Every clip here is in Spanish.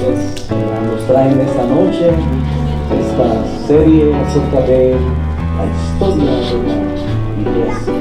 nos traen esta noche esta serie acerca de la historia de la iglesia.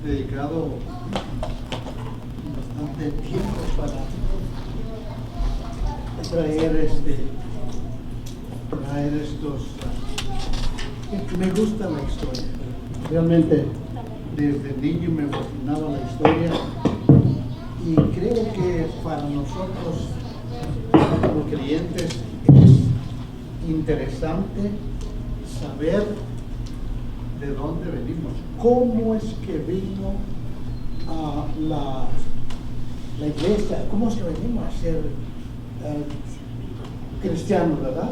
Dedicado bastante tiempo para traer estos me gusta la historia. Realmente desde niño me fascinaba la historia y creo que para nosotros como creyentes es interesante saber de dónde venimos, cómo es que vino a la iglesia, cómo es que venimos a ser cristianos, ¿verdad?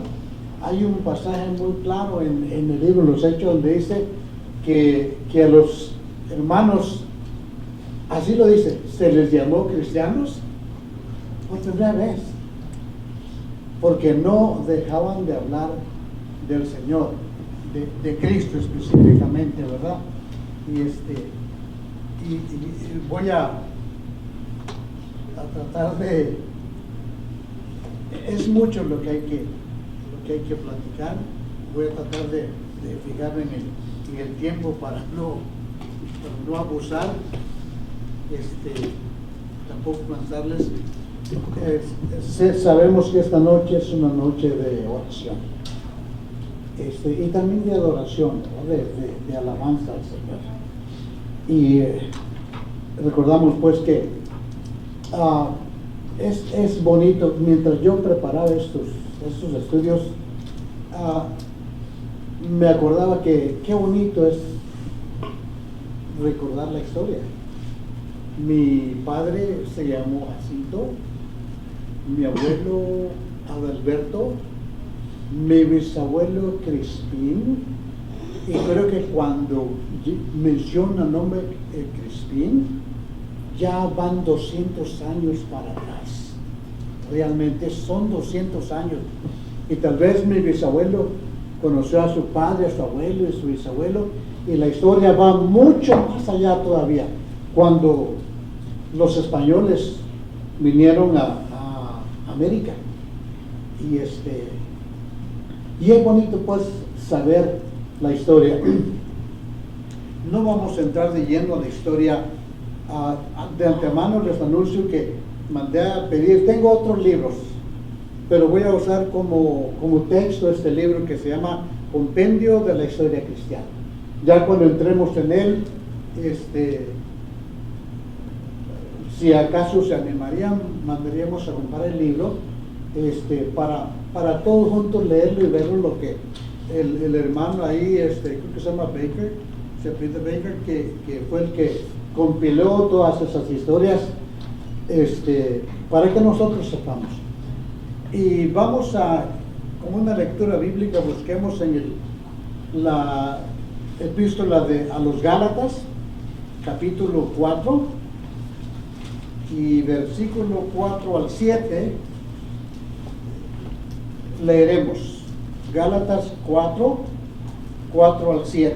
Hay un pasaje muy claro en el libro de los Hechos donde dice que a los hermanos, así lo dice, se les llamó cristianos por primera vez, porque no dejaban de hablar del Señor, de Cristo específicamente, ¿verdad? Y voy a tratar de, es mucho lo que hay que platicar. Voy a tratar de fijarme en el tiempo para no abusar, tampoco cansarles. Sabemos que esta noche es una noche de oración. Y también de adoración, ¿no? de alabanza al Señor. Y recordamos pues que es bonito. Mientras yo preparaba estos estudios, me acordaba que qué bonito es recordar la historia. Mi padre se llamó Jacinto, mi abuelo Adalberto, mi bisabuelo Crispín, y creo que cuando menciona el nombre Crispín, ya van 200 años para atrás. Realmente son 200 años. Y tal vez mi bisabuelo conoció a su padre, a su abuelo y su bisabuelo, y la historia va mucho más allá todavía. Cuando los españoles vinieron a América, y es bonito pues saber la historia. No vamos a entrar de lleno a la historia. De antemano les anuncio que mandé a pedir, tengo otros libros, pero voy a usar como texto este libro que se llama Compendio de la Historia Cristiana. Ya cuando entremos en él, si acaso se animarían, mandaríamos a comprar el libro para todos juntos leerlo y verlo, lo que el hermano ahí, creo que se llama Baker, se apellida Baker, que fue el que compiló todas esas historias, para que nosotros sepamos. Y vamos como una lectura bíblica, busquemos en la epístola a los Gálatas, capítulo 4, y versículo 4 al 7, leeremos Gálatas 4 al 7.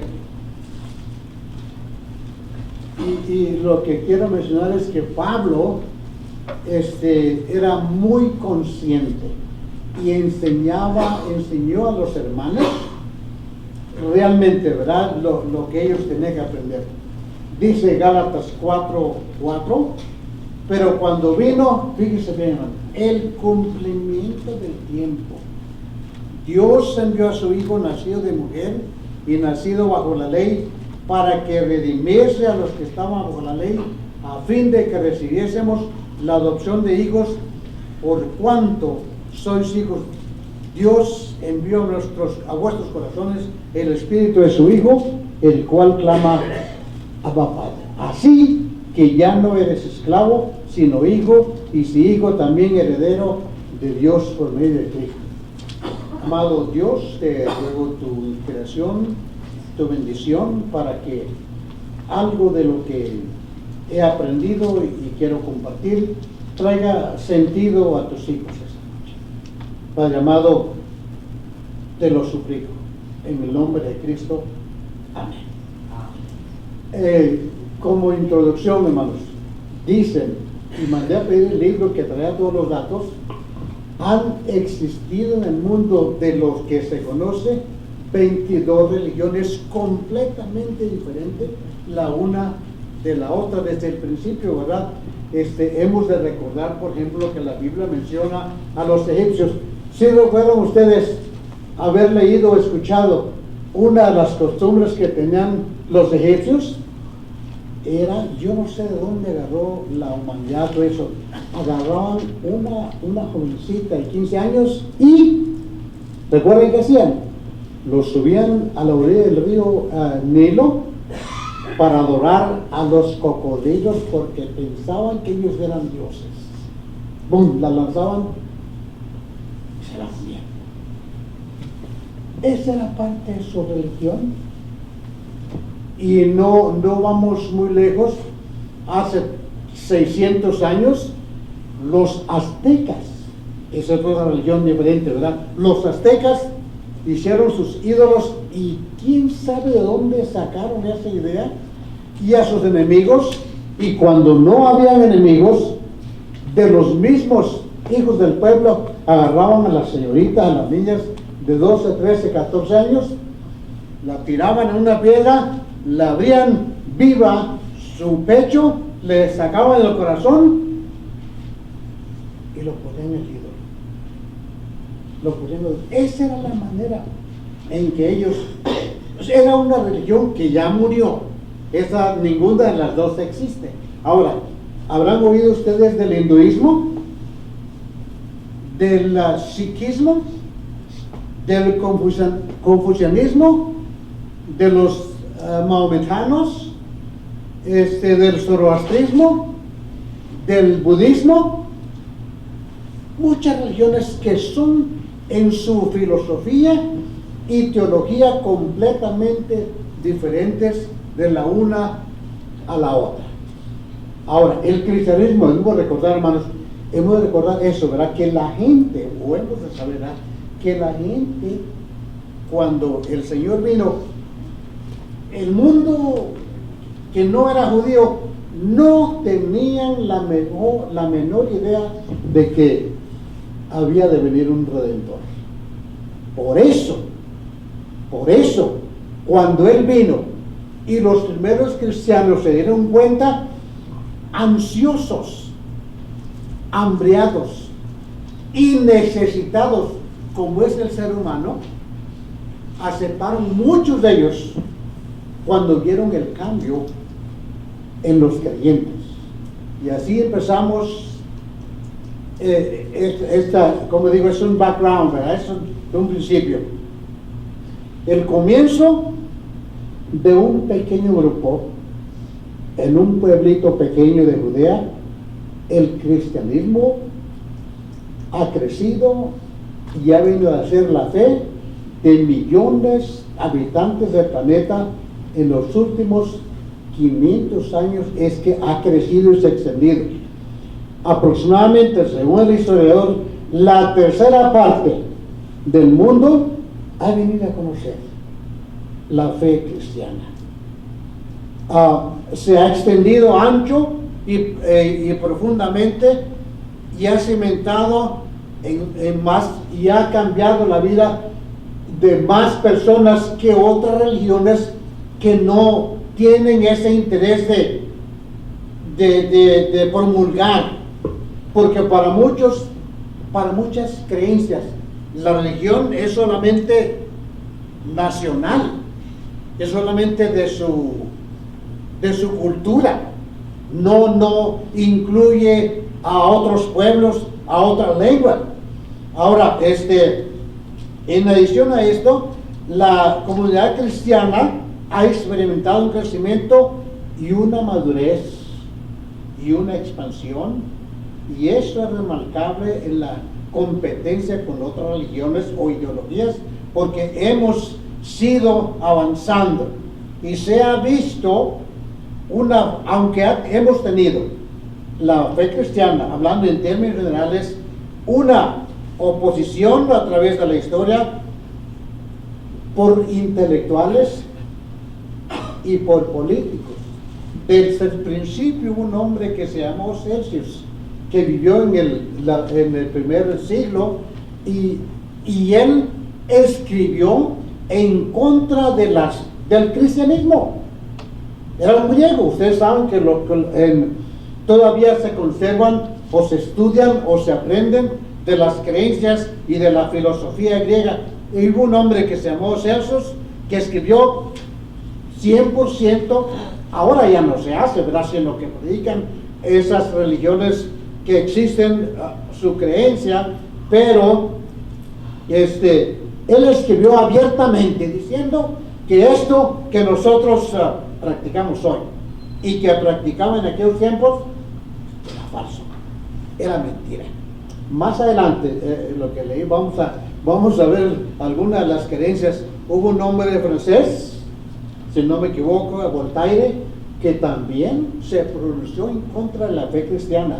Y lo que quiero mencionar es que Pablo era muy consciente y enseñó a los hermanos realmente, ¿verdad?, lo que ellos tenían que aprender. Dice Gálatas 4:4, pero cuando vino, fíjese bien, hermano, el cumplimiento del tiempo, Dios envió a su Hijo nacido de mujer y nacido bajo la ley, para que redimiese a los que estaban bajo la ley, a fin de que recibiésemos la adopción de hijos. Por cuanto sois hijos, Dios envió a vuestros corazones el Espíritu de su Hijo, el cual clama Abba Padre. Así que ya no eres esclavo, sino hijo, y si hijo también heredero de Dios por medio de Cristo. Amado Dios, te ruego tu inspiración, tu bendición, para que algo de lo que he aprendido y quiero compartir traiga sentido a tus hijos esta noche. Padre amado, te lo suplico, en el nombre de Cristo. Amén. Como introducción, hermanos, dicen, y mandé a pedir el libro que traía todos los datos, han existido en el mundo de los que se conoce 22 religiones completamente diferentes la una de la otra desde el principio, ¿verdad? Hemos de recordar, por ejemplo, que la Biblia menciona a los egipcios. Si recuerdan ustedes haber leído o escuchado una de las costumbres que tenían los egipcios, era, yo no sé de dónde agarró la humanidad todo eso, agarraban una jovencita de 15 años y, ¿recuerden qué hacían? Los subían a la orilla del río Nilo para adorar a los cocodrilos porque pensaban que ellos eran dioses. ¡Bum! La lanzaban y se la comían. Esa era parte de su religión. Y no vamos muy lejos. Hace 600 años, los aztecas, esa es otra religión diferente, ¿verdad? Los aztecas hicieron sus ídolos y quién sabe de dónde sacaron esa idea, y a sus enemigos, y cuando no habían enemigos, de los mismos hijos del pueblo, agarraban a las señoritas, a las niñas de 12, 13, 14 años, la tiraban en una piedra, la abrían viva su pecho, le sacaban el corazón y lo ponían en el ídolo. Esa era la manera en que ellos, era una religión que ya murió. Esa, ninguna de las dos existe. Ahora, ¿habrán oído ustedes del hinduismo, del sikhismo, del confucianismo, de los mahometanos, del zoroastrismo, del budismo? Muchas religiones que son en su filosofía y teología completamente diferentes de la una a la otra. Ahora, el cristianismo, debemos recordar, hermanos, hemos de recordar eso, ¿verdad? Que la gente, o hemos de saber, ¿verdad? Que la gente, cuando el Señor vino, el mundo que no era judío, no tenían la menor idea de que había de venir un Redentor. Por eso, cuando Él vino y los primeros cristianos se dieron cuenta, ansiosos, hambriados y necesitados como es el ser humano, aceptaron muchos de ellos cuando vieron el cambio en los creyentes. Y así empezamos. Como digo, es un background, ¿verdad? Es un principio. El comienzo de un pequeño grupo en un pueblito pequeño de Judea. El cristianismo ha crecido y ha venido a ser la fe de millones de habitantes del planeta. En los últimos 500 años es que ha crecido y se ha extendido. Aproximadamente, según el historiador, la tercera parte del mundo ha venido a conocer la fe cristiana. Se ha extendido ancho y profundamente, y ha cimentado en más, y ha cambiado la vida de más personas que otras religiones que no tienen ese interés de promulgar, porque para muchas creencias la religión es solamente nacional, es solamente de su cultura, no incluye a otros pueblos, a otras lenguas. Ahora, en adición a esto, la comunidad cristiana ha experimentado un crecimiento y una madurez y una expansión, y eso es remarcable en la competencia con otras religiones o ideologías, porque hemos sido avanzando y se ha visto hemos tenido la fe cristiana, hablando en términos generales, una oposición a través de la historia por intelectuales y por políticos. Desde el principio hubo un hombre que se llamó Celsius, que vivió en el primer siglo, y él escribió en contra del cristianismo. Era un griego. Ustedes saben que todavía se conservan o se estudian o se aprenden de las creencias y de la filosofía griega. Y hubo un hombre que se llamó Celsius que escribió 100%, ahora ya no se hace, ¿verdad?, sino que predican esas religiones que existen, su creencia, pero él escribió abiertamente diciendo que esto que nosotros practicamos hoy y que practicaban en aquellos tiempos era falso, era mentira. Más adelante, lo que leí, vamos a ver algunas de las creencias. Hubo un hombre francés, si no me equivoco, Voltaire, que también se pronunció en contra de la fe cristiana.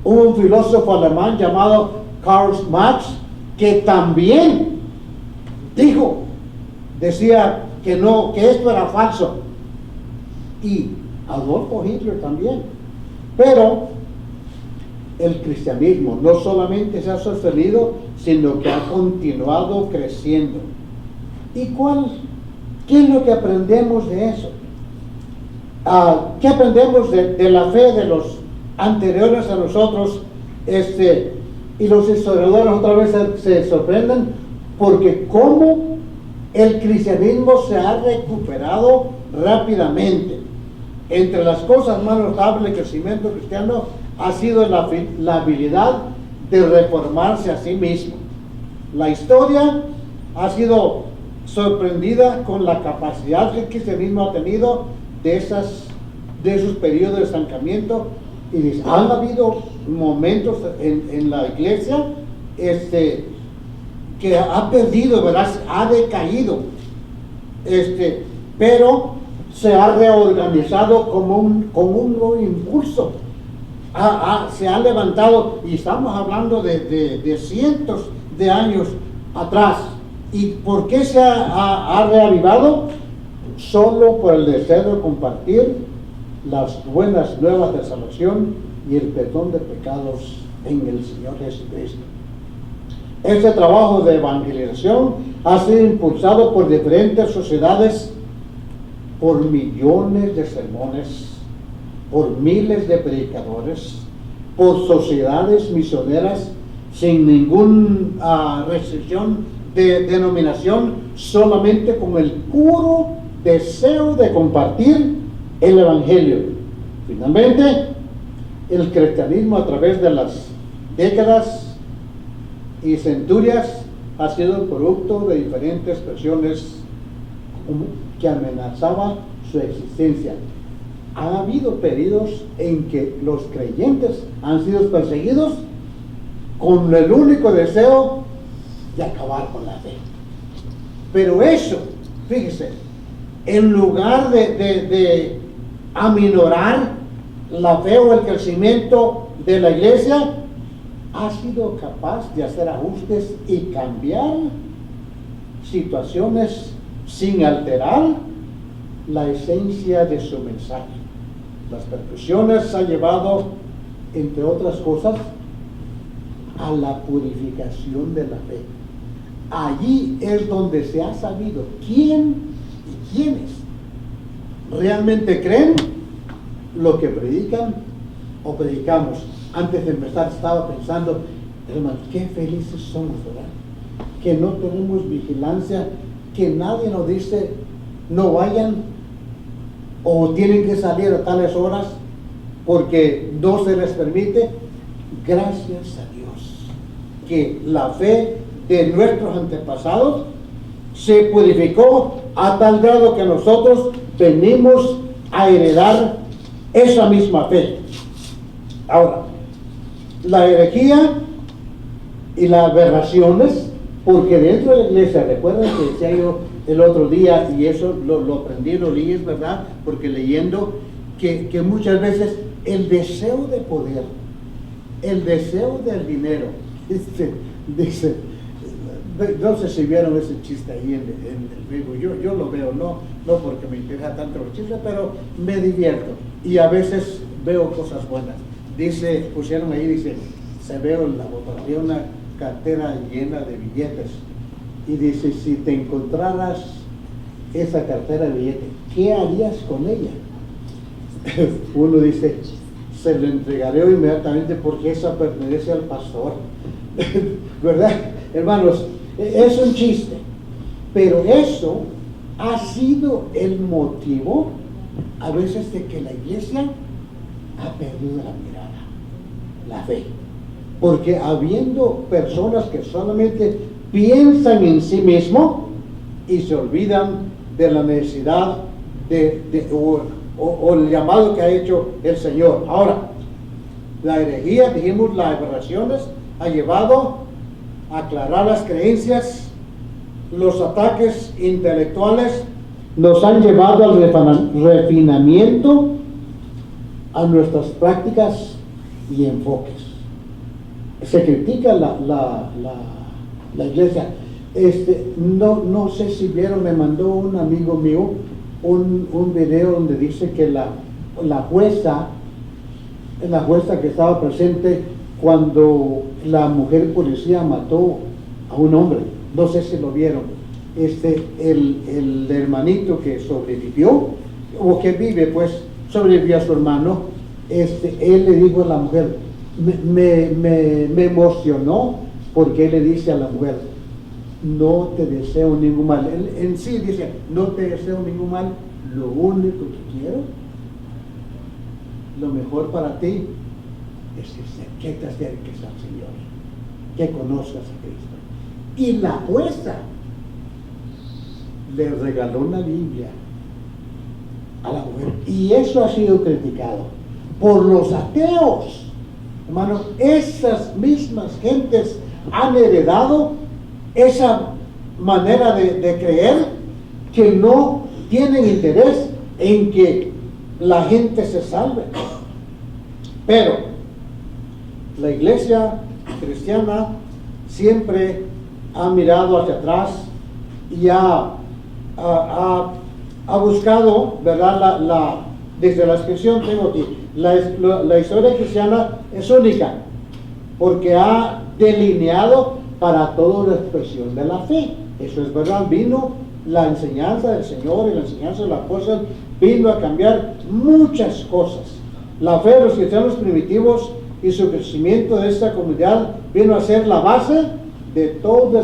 Hubo un filósofo alemán llamado Karl Marx que también decía que esto era falso, y Adolfo Hitler también. Pero el cristianismo no solamente se ha sostenido, sino que ha continuado creciendo. ¿Y qué es lo que aprendemos de eso? ¿Qué aprendemos de la fe de los anteriores a nosotros? Y los historiadores otra vez se sorprenden porque cómo el cristianismo se ha recuperado rápidamente. Entre las cosas más notables del crecimiento cristiano ha sido la habilidad de reformarse a sí mismo. La historia ha sido sorprendida con la capacidad que el cristianismo ha tenido de esos periodos de estancamiento, y han habido momentos en la iglesia que ha perdido, ¿verdad?, ha decaído, pero se ha reorganizado como un nuevo impulso. Se ha levantado, y estamos hablando de cientos de años atrás. ¿Y por qué se ha reavivado? Solo por el deseo de compartir las buenas nuevas de salvación y el perdón de pecados en el Señor Jesucristo. Este trabajo de evangelización ha sido impulsado por diferentes sociedades, por millones de sermones, por miles de predicadores, por sociedades misioneras sin ninguna restricción de denominación, solamente con el puro deseo de compartir el Evangelio. Finalmente, el cristianismo a través de las décadas y centurias ha sido producto de diferentes presiones que amenazaban su existencia. Ha habido periodos en que los creyentes han sido perseguidos con el único deseo de acabar con la fe. Pero eso, fíjese, en lugar de aminorar la fe o el crecimiento de la iglesia, ha sido capaz de hacer ajustes y cambiar situaciones sin alterar la esencia de su mensaje. Las persecuciones han llevado, entre otras cosas, a la purificación de la fe. Allí es donde se ha sabido quién y quiénes realmente creen lo que predican o predicamos. Antes de empezar estaba pensando, hermano, qué felices somos, ¿verdad? Que no tenemos vigilancia, que nadie nos dice no vayan o tienen que salir a tales horas porque no se les permite. Gracias a Dios que la fe de nuestros antepasados se purificó a tal grado que nosotros venimos a heredar esa misma fe. Ahora, la herejía y las aberraciones, porque dentro de la iglesia, recuerden que decía yo el otro día, y eso lo aprendí, lo leí, es verdad, porque leyendo, que muchas veces el deseo de poder, el deseo del dinero, dice, no sé si vieron ese chiste ahí en el Facebook, yo lo veo, no porque me interesa tanto los chistes, pero me divierto, y a veces veo cosas buenas. Dice, pusieron ahí, dice, se veo la fotografía, una cartera llena de billetes, y dice, si te encontraras esa cartera de billetes, ¿qué harías con ella? Uno dice, se lo entregaré inmediatamente porque esa pertenece al pastor. ¿Verdad? Hermanos, es un chiste, pero eso ha sido el motivo a veces de que la iglesia ha perdido la mirada, la fe, porque habiendo personas que solamente piensan en sí mismo y se olvidan de la necesidad o el llamado que ha hecho el Señor. Ahora, la herejía, dijimos, las aberraciones, ha llevado a aclarar las creencias, los ataques intelectuales nos han llevado al refinamiento a nuestras prácticas y enfoques. Se critica la iglesia. No sé si vieron, me mandó un amigo mío un video donde dice que la jueza que estaba presente cuando la mujer policía mató a un hombre, no sé si lo vieron, el hermanito que sobrevivió, o que vive, pues, sobrevivió a su hermano, él le dijo a la mujer, me emocionó, porque él le dice a la mujer, no te deseo ningún mal. Él en sí dice, no te deseo ningún mal, lo único que quiero, lo mejor para ti, que te acerques al Señor, que conozcas a Cristo. Y la jueza le regaló una Biblia a la mujer, y eso ha sido criticado por los ateos. Hermano, esas mismas gentes han heredado esa manera de creer, que no tienen interés en que la gente se salve. Pero la iglesia cristiana siempre ha mirado hacia atrás y ha buscado, ¿verdad? Desde la inscripción tengo aquí, la historia cristiana es única, porque ha delineado para toda la expresión de la fe. Eso es verdad, vino la enseñanza del Señor y la enseñanza del apóstol, vino a cambiar muchas cosas. La fe de los cristianos primitivos y su crecimiento de esta comunidad vino a ser la base de todo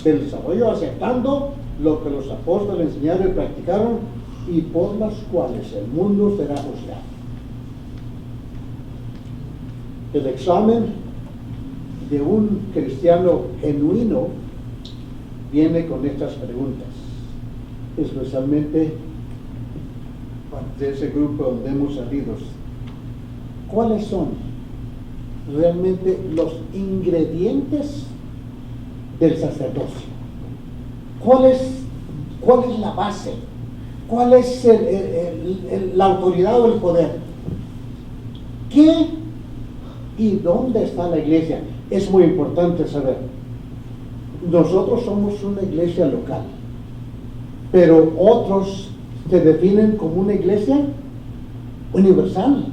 el desarrollo, aceptando lo que los apóstoles enseñaron y practicaron, y por las cuales el mundo será juzgado. El examen de un cristiano genuino viene con estas preguntas, especialmente de ese grupo donde hemos salido. ¿Cuáles son realmente los ingredientes del sacerdocio? ¿Cuál es la base? ¿Cuál es la autoridad o el poder? ¿Qué y dónde está la iglesia? Es muy importante saber. Nosotros somos una iglesia local, pero otros se definen como una iglesia universal,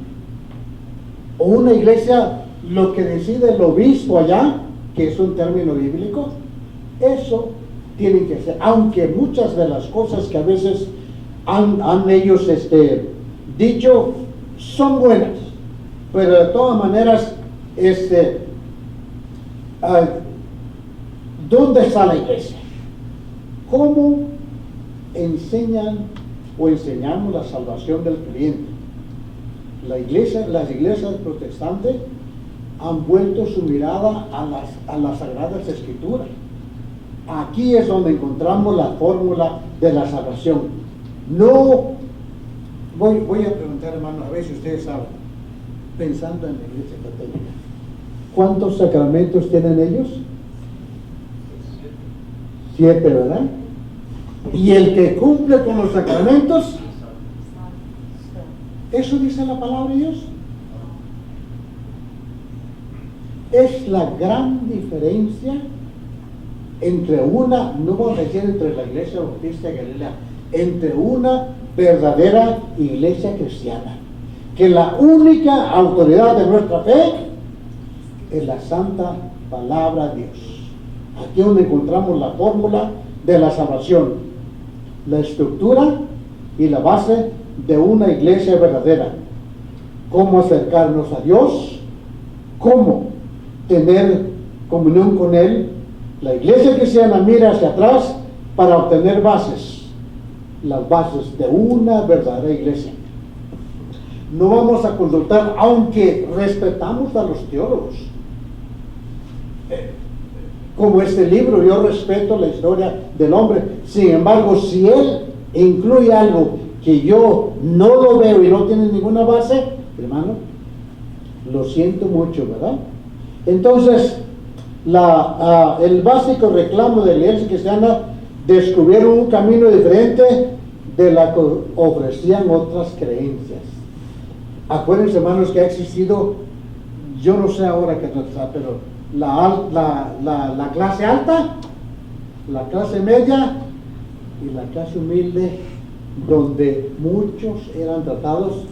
o una iglesia, lo que decide el obispo allá, que es un término bíblico. Eso tienen que ser, aunque muchas de las cosas que a veces han ellos dicho son buenas, pero de todas maneras, ¿dónde está la iglesia? ¿Cómo enseñan o enseñamos la salvación del creyente? Las iglesias protestantes han vuelto su mirada a las Sagradas Escrituras, Aquí es donde encontramos la fórmula de la salvación. No, voy a preguntar, hermano, a ver si ustedes saben, pensando en la iglesia católica, ¿cuántos sacramentos tienen ellos? 7, ¿verdad? Y el que cumple con los sacramentos, ¿eso dice la palabra de Dios? Es la gran diferencia entre una, no vamos a decir entre la iglesia bautista de Galilea, entre una verdadera iglesia cristiana, que la única autoridad de nuestra fe es la santa palabra de Dios. Aquí es donde encontramos la fórmula de la salvación, la estructura y la base de una iglesia verdadera. Cómo acercarnos a Dios, cómo tener comunión con Él. La iglesia cristiana mira hacia atrás para obtener bases, las bases de una verdadera iglesia. No vamos a consultar, aunque respetamos a los teólogos. Como este libro, yo respeto la historia del hombre. Sin embargo, si él incluye algo que yo no lo veo y no tiene ninguna base, hermano, lo siento mucho, ¿verdad? Entonces, el básico reclamo de la iglesia cristiana: descubrieron un camino diferente de la que ofrecían otras creencias. Acuérdense, hermanos, que ha existido, yo no sé ahora qué no está, pero la clase alta, la clase media y la clase humilde, donde muchos eran tratados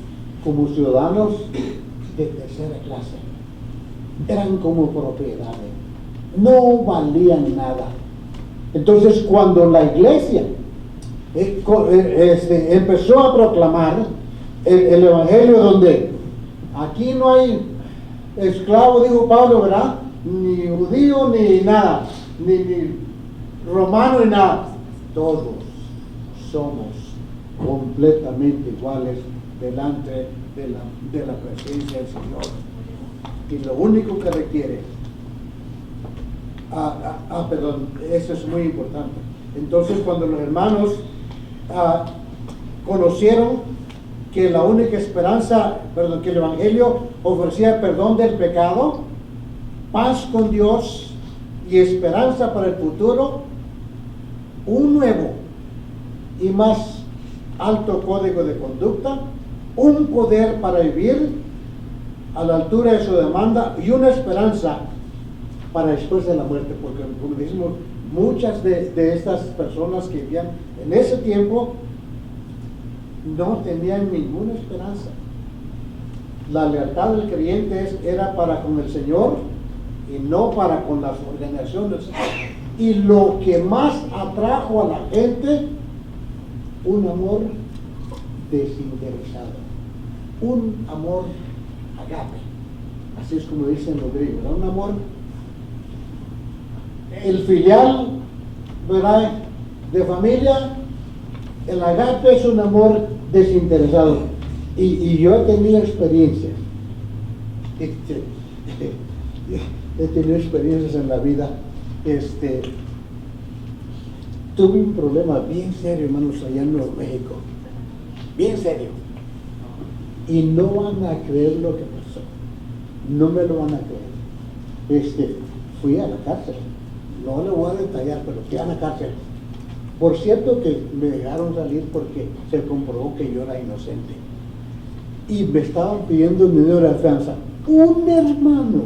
como ciudadanos de tercera clase. Eran como propiedades, no valían nada. Entonces, cuando la iglesia empezó a proclamar el evangelio, donde aquí no hay esclavo, dijo Pablo, ¿verdad? Ni judío, ni nada, ni romano, ni nada. Todos somos completamente iguales delante de la presencia del Señor. Y lo único que requiere, perdón, eso es muy importante. Entonces, cuando los hermanos conocieron que la única esperanza, que el evangelio ofrecía perdón del pecado, paz con Dios y esperanza para el futuro, un nuevo y más alto código de conducta, un poder para vivir a la altura de su demanda y una esperanza para después de la muerte, porque como decimos, muchas de estas personas que vivían en ese tiempo no tenían ninguna esperanza. La lealtad del creyente era para con el Señor y no para con las organizaciones. Y lo que más atrajo a la gente, un amor desinteresado, un amor agape, así es como dicen los griegos, ¿no? Un amor, el filial, ¿verdad?, de familia. El agape es un amor desinteresado. Y yo he tenido experiencias. He tenido experiencias en la vida. Tuve un problema bien serio, hermanos, allá en Nuevo México. Bien serio. Y no van a creer lo que pasó. No me lo van a creer. Fui a la cárcel. No le voy a detallar, pero fui a la cárcel. Por cierto que me dejaron salir porque se comprobó que yo era inocente. Y me estaban pidiendo un dinero de fianza. Un hermano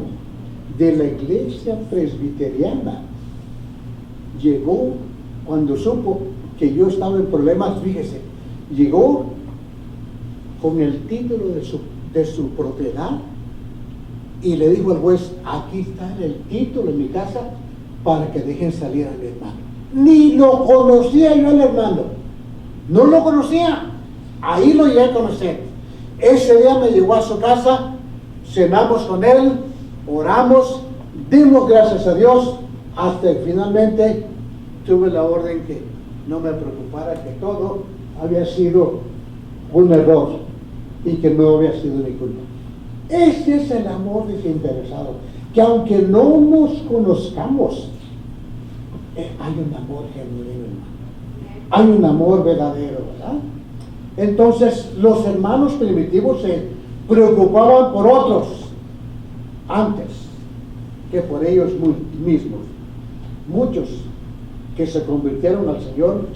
de la iglesia presbiteriana llegó cuando supo que yo estaba en problemas, fíjese, llegó con el título de su propiedad y le dijo al juez: aquí está el título en mi casa para que dejen salir a mi hermano. Ni lo conocía yo al hermano, no lo conocía, ahí lo llegué a conocer. Ese día me llevó a su casa, cenamos con él, oramos, dimos gracias a Dios, hasta que finalmente tuve la orden que no me preocupara, que todo había sido un error y que no había sido mi culpa. Ese es el amor desinteresado, que aunque no nos conozcamos, hay un amor genuino, hermano. Hay un amor verdadero, ¿verdad? Entonces, los hermanos primitivos se preocupaban por otros antes que por ellos mismos. Muchos que se convirtieron al Señor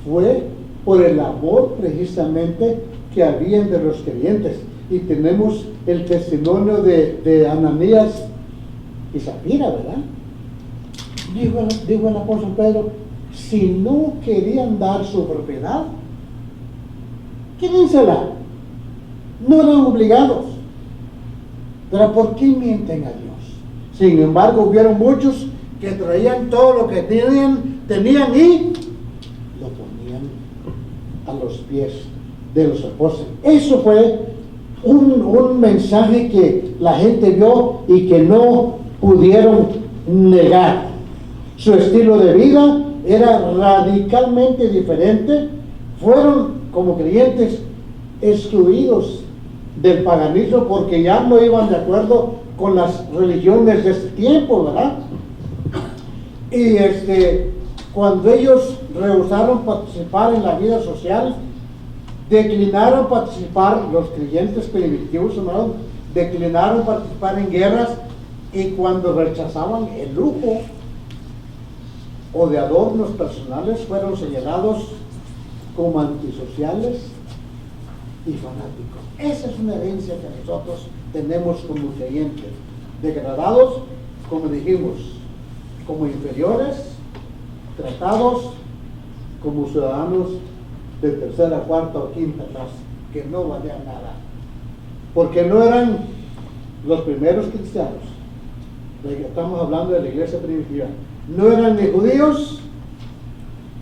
fue por el amor precisamente que habían de los creyentes. Y tenemos el testimonio de Ananías y Zafira, ¿verdad? Dijo el apóstol Pedro, si no querían dar su propiedad, quédensela. No eran obligados. Pero ¿por qué mienten a Dios? Sin embargo, hubieron muchos que traían todo lo que tenían y lo ponían a los pies de los apóstoles. Eso fue un mensaje que la gente vio y que no pudieron negar. Su estilo de vida era radicalmente diferente. Fueron, como creyentes, excluidos del paganismo porque ya no iban de acuerdo con las religiones de ese tiempo, ¿verdad? Y cuando ellos rehusaron participar en la vida social, declinaron participar, los creyentes primitivos, ¿no? Declinaron participar en guerras, y cuando rechazaban el lujo o de adornos personales, fueron señalados como antisociales y fanáticos. Esa es una herencia que nosotros tenemos como creyentes, degradados, como dijimos, como inferiores, tratados como ciudadanos de tercera, cuarta o quinta clase, que no valían nada, porque no eran los primeros cristianos. Estamos hablando de la iglesia primitiva. No eran ni judíos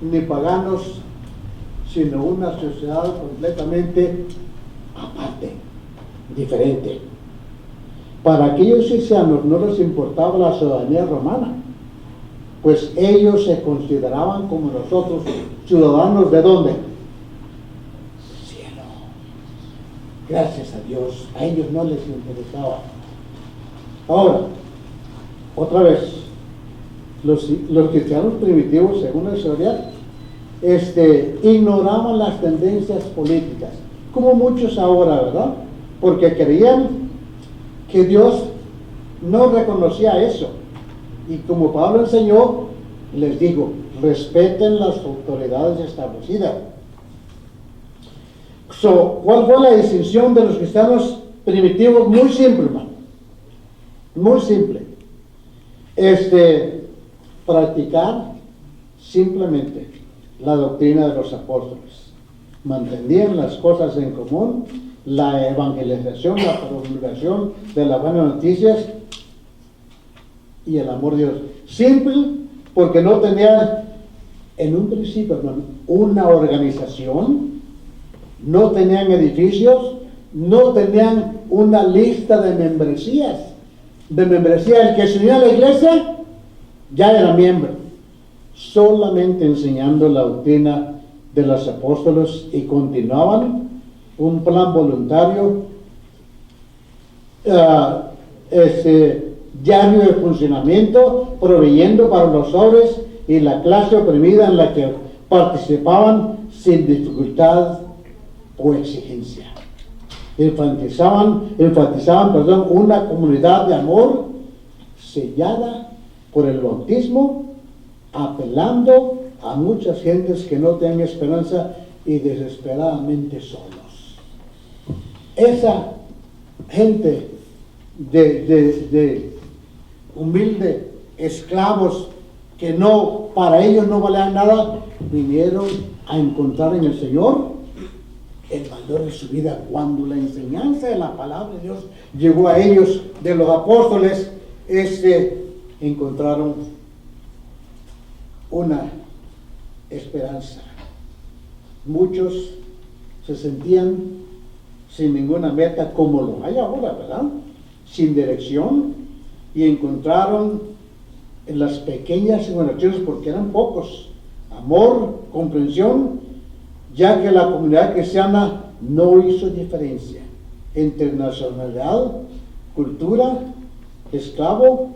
ni paganos, sino una sociedad completamente aparte, diferente. Para aquellos cristianos no les importaba la ciudadanía romana, pues ellos se consideraban como nosotros, ciudadanos ¿de dónde? Cielo. Gracias a Dios, a ellos no les interesaba. Ahora, otra vez, los cristianos primitivos, según la historia, ignoraban las tendencias políticas, como muchos ahora, ¿verdad? Porque creían que Dios no reconocía eso. Y como Pablo enseñó, les digo, respeten las autoridades establecidas. ¿Cuál fue la distinción de los cristianos primitivos? Muy simple, hermano. Muy simple. Practicar simplemente la doctrina de los apóstoles. Mantenían las cosas en común, la evangelización, la promulgación de las buenas noticias y el amor de Dios. Simple, porque no tenían en un principio, hermano, una organización, no tenían edificios, no tenían una lista de membresías. El que se unía a la iglesia ya era miembro, solamente enseñando la doctrina de los apóstoles, y continuaban un plan voluntario diario de funcionamiento, proveyendo para los pobres y la clase oprimida en la que participaban sin dificultad o exigencia. Enfatizaban, una comunidad de amor sellada por el bautismo, apelando a muchas gentes que no tenían esperanza y desesperadamente solos. Esa gente de humilde esclavos que no, para ellos no valían nada, vinieron a encontrar en el Señor el valor de su vida. Cuando la enseñanza de la palabra de Dios llegó a ellos de los apóstoles, encontraron una esperanza. Muchos se sentían sin ninguna meta, como lo hay ahora, ¿verdad? Sin dirección, y encontraron en las pequeñas organizaciones, porque eran pocos, amor, comprensión, ya que la comunidad cristiana no hizo diferencia entre nacionalidad, cultura, esclavo,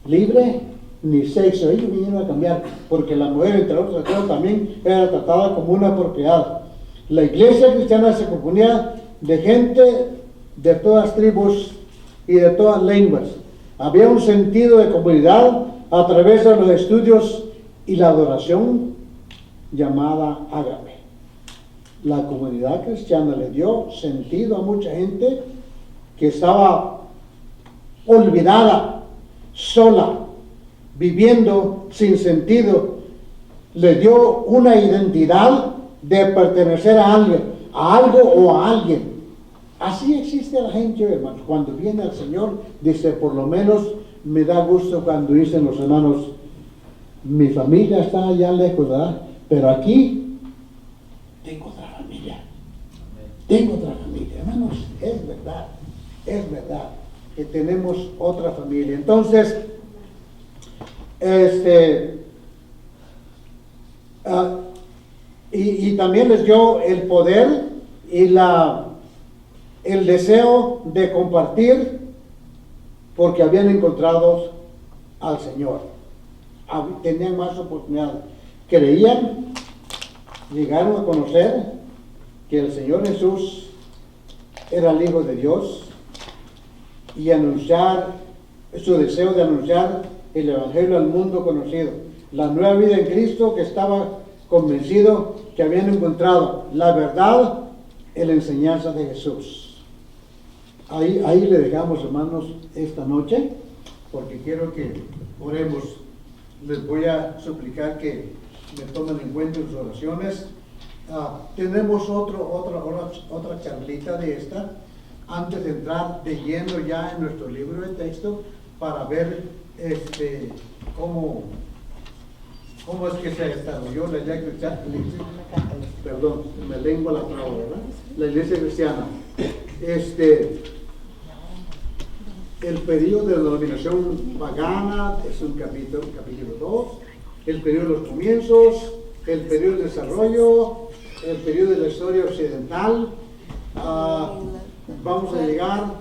libre, ni sexo. Ellos vinieron a cambiar, porque la mujer, entre otras cosas, también era tratada como una propiedad. La iglesia cristiana se componía de gente de todas tribus y de todas lenguas. Había un sentido de comunidad a través de los estudios y la adoración llamada ágape. La comunidad cristiana le dio sentido a mucha gente que estaba olvidada, sola, viviendo sin sentido. Le dio una identidad de pertenecer a alguien, a algo o a alguien. Así existe la gente, hermanos. Cuando viene el Señor, dice, por lo menos me da gusto cuando dicen los hermanos, mi familia está allá lejos, ¿verdad? Pero aquí tengo otra familia. Tengo otra familia, hermanos. Es verdad que tenemos otra familia. Entonces, y también les dio el poder y el deseo de compartir, porque habían encontrado al Señor. Tenían más oportunidades. Creían, llegaron a conocer que el Señor Jesús era el Hijo de Dios, y anunciar, su deseo de anunciar el Evangelio al mundo conocido, la nueva vida en Cristo, que estaba convencido que habían encontrado la verdad en la enseñanza de Jesús. Ahí le dejamos, hermanos, esta noche, porque quiero que oremos. Les voy a suplicar que me tomen en cuenta en sus oraciones. Tenemos otra charlita de esta, antes de entrar de lleno ya en nuestro libro de texto, para ver cómo es que se desarrolló la iglesia cristiana. Perdón, me lengua la palabra, ¿verdad? La iglesia cristiana. El periodo de la dominación pagana es un capítulo 2, el periodo de los comienzos, el periodo de desarrollo, el periodo de la historia occidental. Vamos a llegar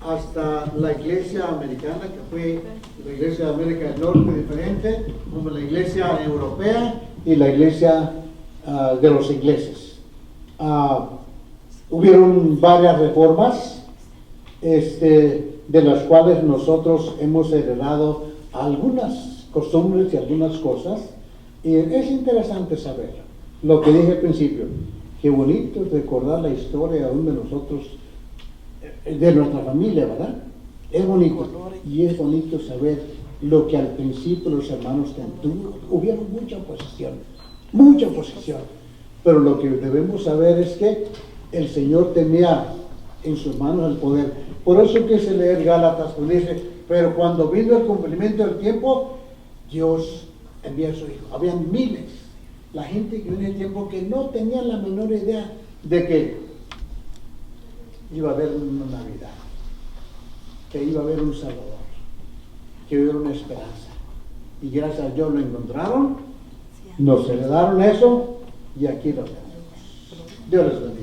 hasta la iglesia americana, que fue la iglesia de América del Norte, diferente, como la iglesia europea y la iglesia de los ingleses. Hubieron varias reformas, de las cuales nosotros hemos heredado algunas costumbres y algunas cosas, y es interesante saber lo que dije al principio. Qué bonito es recordar la historia aún de nosotros, de nuestra familia, ¿verdad? Es bonito, y es bonito saber lo que al principio los hermanos tuvieron. Hubieron mucha oposición, pero lo que debemos saber es que el Señor tenía en sus manos el poder. Por eso quise leer Gálatas, donde dice, pero cuando vino el cumplimiento del tiempo, Dios envió a su Hijo. Habían miles, la gente que vino en el tiempo, que no tenían la menor idea de que iba a haber una Navidad, que iba a haber un Salvador, que iba a haber una esperanza. Y gracias a Dios lo encontraron, nos heredaron eso, y aquí lo tenemos. Dios les bendiga.